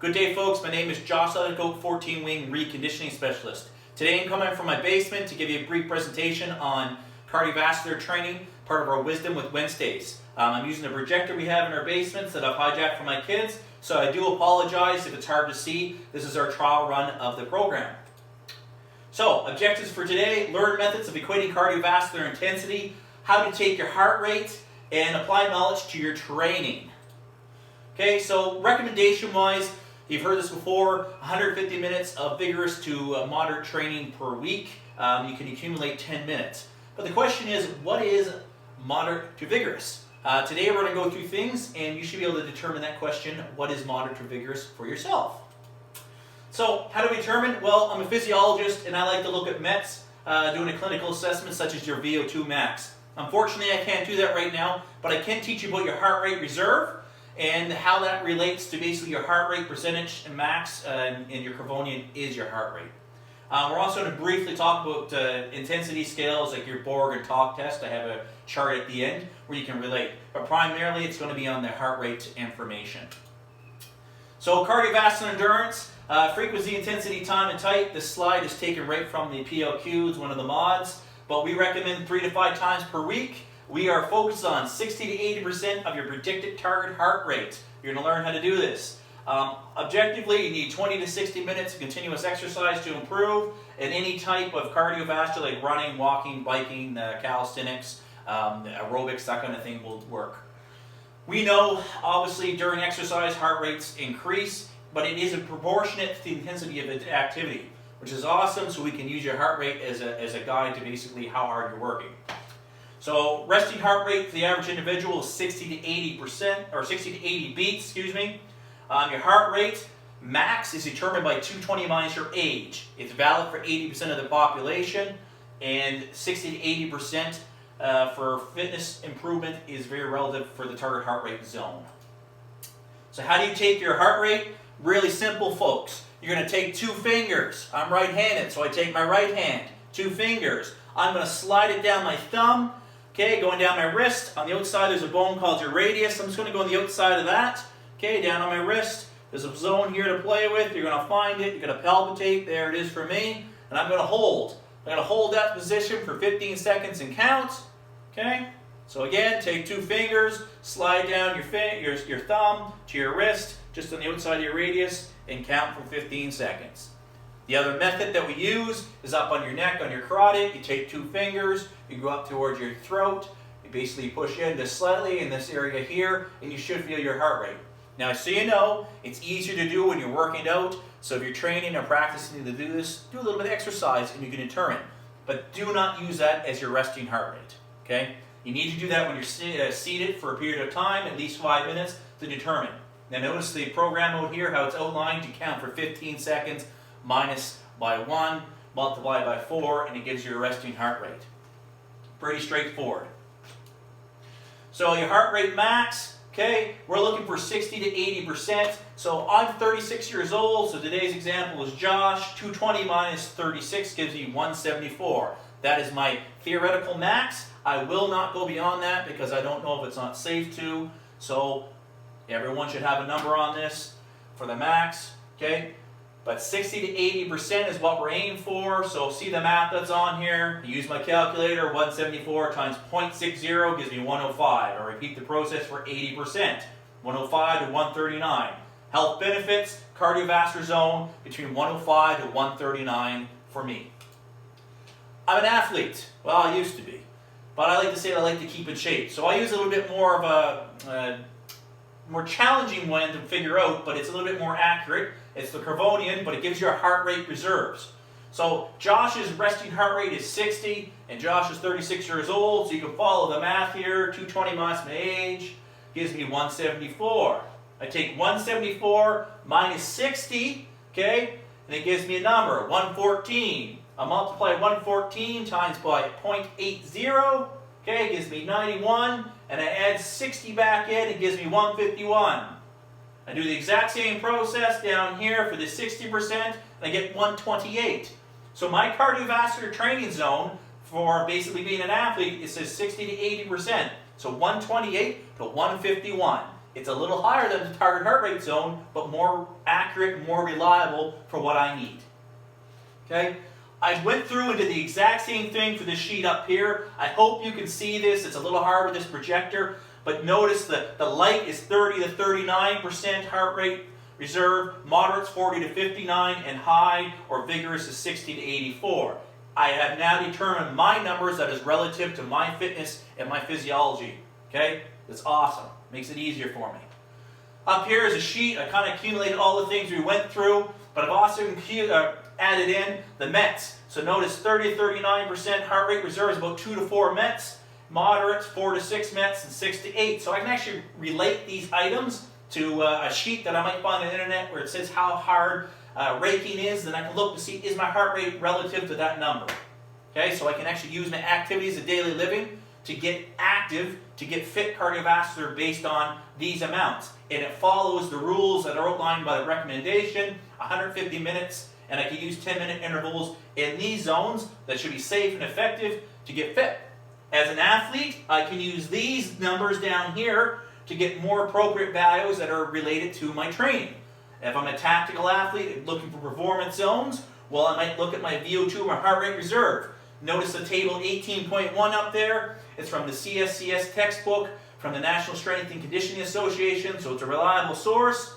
Good day, folks. My name is Josh Leathercoat, 14-wing reconditioning specialist. Today I'm coming from my basement to give you a brief presentation on cardiovascular training, part of our Wisdom with Wednesdays. I'm using a projector we have in our basements that I've hijacked from my kids, so I do apologize if it's hard to see. This is our trial run of the program. So, objectives for today: learn methods of equating cardiovascular intensity, how to take your heart rate, and apply knowledge to your training. Okay, so recommendation-wise, you've heard this before, 150 minutes of vigorous to moderate training per week. You can accumulate 10 minutes. But the question is, what is moderate to vigorous? Today we're going to go through things, and you should be able to determine that question, what is moderate to vigorous, for yourself. So, how do we determine? Well, I'm a physiologist, and I like to look at METs, doing a clinical assessment such as your VO2 max. Unfortunately, I can't do that right now, but I can teach you about your heart rate reserve, and how that relates to basically your heart rate percentage and max, and your Karvonen is your heart rate. We're also going to briefly talk about intensity scales like your borg and talk test. I have a chart at the end where you can relate, but primarily it's going to be on the heart rate information. So cardiovascular endurance, frequency, intensity, time, and type. This slide is taken right from the PLQ, it's one of the mods, but we recommend 3 to 5 times per week. We are focused on 60 to 80% of your predicted target heart rate. You're going to learn how to do this. Objectively, you need 20 to 60 minutes of continuous exercise to improve, and any type of cardiovascular like running, walking, biking, calisthenics, aerobics, that kind of thing will work. We know, obviously, during exercise, heart rates increase, but it is proportionate to the intensity of the activity, which is awesome, so we can use your heart rate as a guide to basically how hard you're working. So resting heart rate for the average individual is 60 to 80%, or 60 to 80 beats, excuse me. Your heart rate max is determined by 220 minus your age. It's valid for 80% of the population, and 60 to 80% for fitness improvement is very relative for the target heart rate zone. So how do you take your heart rate? Really simple, folks. You're going to take 2 fingers. I'm right-handed, so I take my right hand, 2 fingers. I'm going to slide it down my thumb. Okay, going down my wrist. On the outside there's a bone called your radius. I'm just going to go on the outside of that. Okay, down on my wrist. There's a zone here to play with. You're going to find it. You're going to palpitate. There it is for me. And I'm going to hold. I'm going to hold that position for 15 seconds and count. Okay? So again, take 2 fingers, slide down your thumb to your wrist, just on the outside of your radius, and count for 15 seconds. The other method that we use is up on your neck, on your carotid. You take 2 fingers, you go up towards your throat, you basically push in just slightly in this area here, and you should feel your heart rate. Now, so you know, it's easier to do when you're working out, so if you're training or practicing to do this, do a little bit of exercise and you can determine. But do not use that as your resting heart rate, okay? You need to do that when you're seated for a period of time, at least 5 minutes, to determine. Now notice the program out here, how it's outlined. You count for 15 seconds, minus by 1, multiply by 4, and it gives you a resting heart rate. Pretty straightforward. So your heart rate max, okay, we're looking for 60 to 80%. So I'm 36 years old, so today's example is Josh. 220 minus 36 gives me 174. That is my theoretical max. I will not go beyond that because I don't know if it's not safe to. So everyone should have a number on this for the max, okay? But 60 to 80% is what we're aiming for. So see the math that's on here. I use my calculator. 174 times 0.60 gives me 105. I repeat the process for 80%. 105 to 139. Health benefits, cardiovascular zone between 105 to 139 for me. I'm an athlete. Well, I used to be. But I like to say that I like to keep in shape. So I use a little bit more of a more challenging one to figure out, but it's a little bit more accurate. It's the Karvonen, but it gives you a heart rate reserves. So Josh's resting heart rate is 60, and Josh is 36 years old, so you can follow the math here. 220 minus my age gives me 174. I take 174 minus 60, okay, and it gives me a number, 114. I multiply 114 times by 0.80, okay, it gives me 91, and I add 60 back in, it gives me 151. I do the exact same process down here for the 60%, and I get 128. So my cardiovascular training zone for basically being an athlete, it says 60 to 80%. So 128 to 151. It's a little higher than the target heart rate zone, but more accurate, more reliable for what I need. Okay? I went through and did the exact same thing for this sheet up here. I hope you can see this. It's a little hard with this projector, but notice that the light is 30 to 39% heart rate reserve, moderate's 40 to 59, and high or vigorous is 60 to 84. I have now determined my numbers that is relative to my fitness and my physiology. Okay? That's awesome. Makes it easier for me. Up here is a sheet. I kind of accumulated all the things we went through, but I've also added in the METs. So notice 30 to 39% heart rate reserve is about 2 to 4 METs, moderates 4 to 6 METs, and 6 to 8. So I can actually relate these items to a sheet that I might find on the internet where it says how hard raking is, then I can look to see is my heart rate relative to that number. Okay, so I can actually use my activities of daily living to get active, to get fit cardiovascular based on these amounts. And it follows the rules that are outlined by the recommendation, 150 minutes, and I can use 10-minute intervals in these zones that should be safe and effective to get fit. As an athlete, I can use these numbers down here to get more appropriate values that are related to my training. If I'm a tactical athlete looking for performance zones, well, I might look at my VO2 or my heart rate reserve. Notice the table 18.1 up there. It's from the CSCS textbook from the National Strength and Conditioning Association, so it's a reliable source.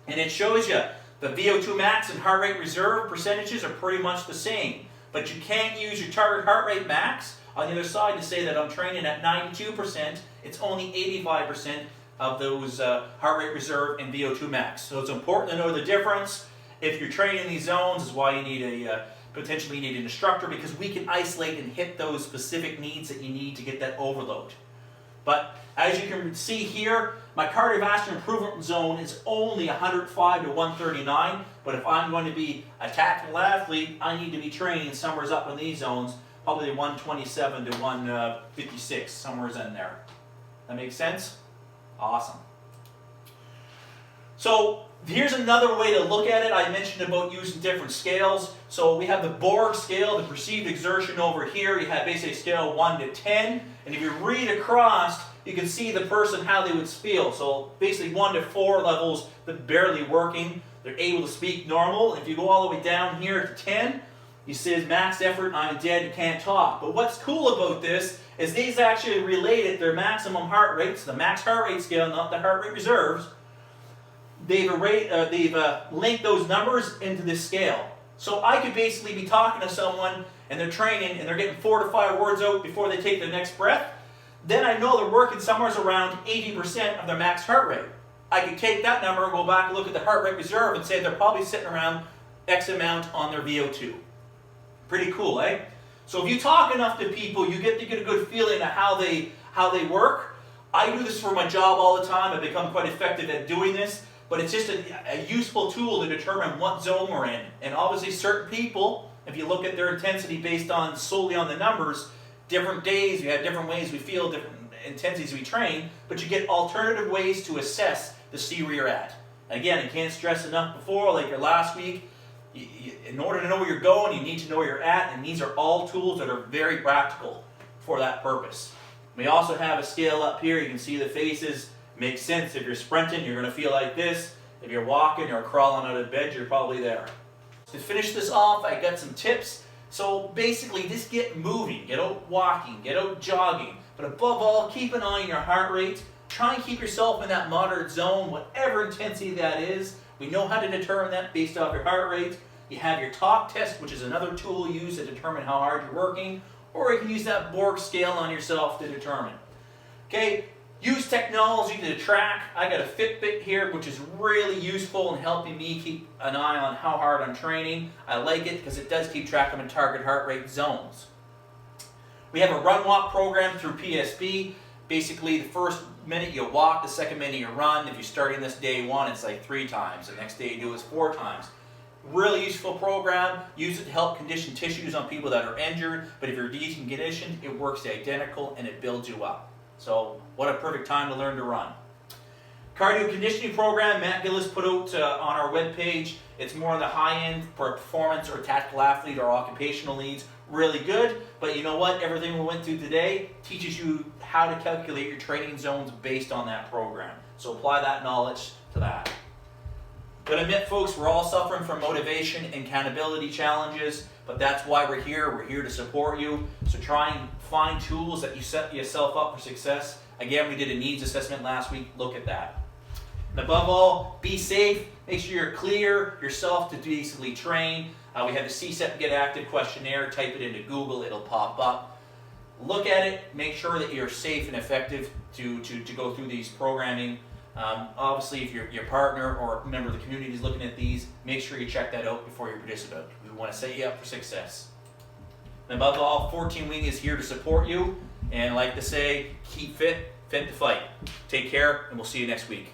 And it shows you the VO2 max and heart rate reserve percentages are pretty much the same. But you can't use your target heart rate max on the other side to say that I'm training at 92%. It's only 85% of those heart rate reserve and VO2 max. So it's important to know the difference. If you're training these zones, is why you need potentially need an instructor, because we can isolate and hit those specific needs that you need to get that overload. But as you can see here, my cardiovascular improvement zone is only 105 to 139, but if I'm going to be a tactical athlete, I need to be training somewhere up in these zones, probably 127 to 156, somewhere in there. That makes sense? Awesome. So here's another way to look at it. I mentioned about using different scales. So we have the Borg scale, the perceived exertion over here. You have basically a scale of 1 to 10. And if you read across, you can see the person, how they would feel. So basically 1 to 4 levels, they're barely working. They're able to speak normal. If you go all the way down here to 10, you see max effort, I'm dead, you can't talk. But what's cool about this is these actually related their maximum heart rates, the max heart rate scale, not the heart rate reserves. They've linked those numbers into this scale. So I could basically be talking to someone and they're training and they're getting 4 to 5 words out before they take their next breath. Then I know they're working somewhere around 80% of their max heart rate. I could take that number and go back and look at the heart rate reserve and say they're probably sitting around X amount on their VO2. Pretty cool, eh? So if you talk enough to people, you get to get a good feeling of how they work. I do this for my job all the time. I've become quite effective at doing this. But it's just a useful tool to determine what zone we're in. And obviously certain people, if you look at their intensity based on solely on the numbers, different days, we have different ways we feel, different intensities we train, but you get alternative ways to assess to see where you're at. Again, I can't stress enough before, like your last week, in order to know where you're going, you need to know where you're at, and these are all tools that are very practical for that purpose. We also have a scale up here. You can see the faces. Makes sense. If you're sprinting, you're going to feel like this. If you're walking or crawling out of bed, you're probably there. To finish this off, I got some tips. So basically, just get moving. Get out walking. Get out jogging. But above all, keep an eye on your heart rate. Try and keep yourself in that moderate zone, whatever intensity that is. We know how to determine that based off your heart rate. You have your talk test, which is another tool you use to determine how hard you're working. Or you can use that Borg scale on yourself to determine. Okay? Use technology to track. I got a Fitbit here, which is really useful in helping me keep an eye on how hard I'm training. I like it because it does keep track of my target heart rate zones. We have a run-walk program through PSP. Basically, the first minute you walk, the second minute you run. If you're starting this day 1, it's like 3 times. The next day you do is 4 times. Really useful program. Use it to help condition tissues on people that are injured. But if you're deconditioned, it works identical and it builds you up. So what a perfect time to learn to run. Cardio conditioning program, Matt Gillis put out on our webpage. It's more on the high end for a performance or tactical athlete or occupational needs. Really good, but you know what? Everything we went through today teaches you how to calculate your training zones based on that program. So apply that knowledge to that. But admit, folks, we're all suffering from motivation and accountability challenges, but that's why we're here. We're here to support you. So try and find tools that you set yourself up for success. Again, we did a needs assessment last week. Look at that. And above all, be safe. Make sure you're clear yourself to basically train. We have the CSEP Get Active questionnaire. Type it into Google. It'll pop up. Look at it. Make sure that you're safe and effective to go through these programming. Obviously, if your partner or a member of the community is looking at these, make sure you check that out before you participate. We want to set you up for success. And above all, 14 Wing is here to support you. And like to say, keep fit to fight. Take care, and we'll see you next week.